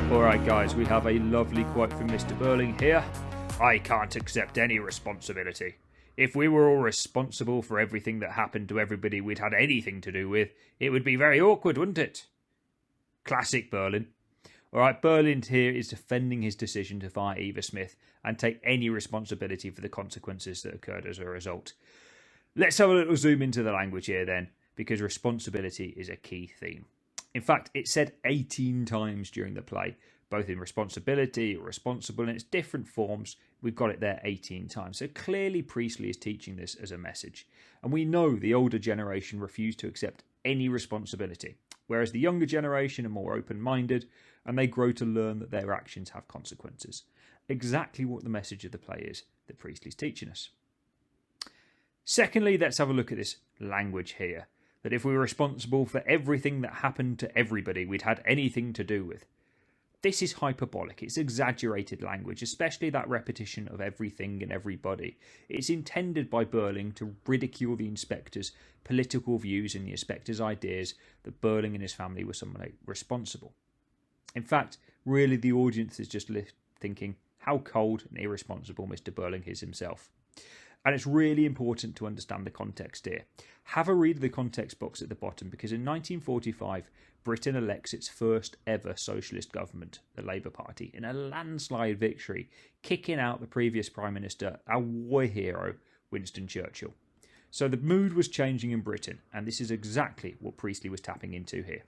Alright guys, we have a lovely quote from Mr. Burling here. I can't accept any responsibility. If we were all responsible for everything that happened to everybody we'd had anything to do with, it would be very awkward, wouldn't it? Classic Berlin. Alright, Berlin here is defending his decision to fire Eva Smith and take any responsibility for the consequences that occurred as a result. Let's have a little zoom into the language here then, because responsibility is a key theme. In fact, it's said 18 times during the play, both in responsibility or responsible in its different forms. We've got it there 18 times. So clearly Priestley is teaching this as a message. And we know the older generation refuse to accept any responsibility, whereas the younger generation are more open-minded and they grow to learn that their actions have consequences. Exactly what the message of the play is that Priestley's teaching us. Secondly, let's have a look at this language here. That if we were responsible for everything that happened to everybody we'd had anything to do with. This is hyperbolic, it's exaggerated language, especially that repetition of everything and everybody. It's intended by Berling to ridicule the inspector's political views and the inspector's ideas that Berling and his family were somehow responsible. In fact, really the audience is just thinking how cold and irresponsible Mr. Berling is himself. And it's really important to understand the context here. Have a read of the context box at the bottom, because in 1945, Britain elects its first ever socialist government, the Labour Party, in a landslide victory, kicking out the previous Prime Minister, our war hero, Winston Churchill. So the mood was changing in Britain, and this is exactly what Priestley was tapping into here.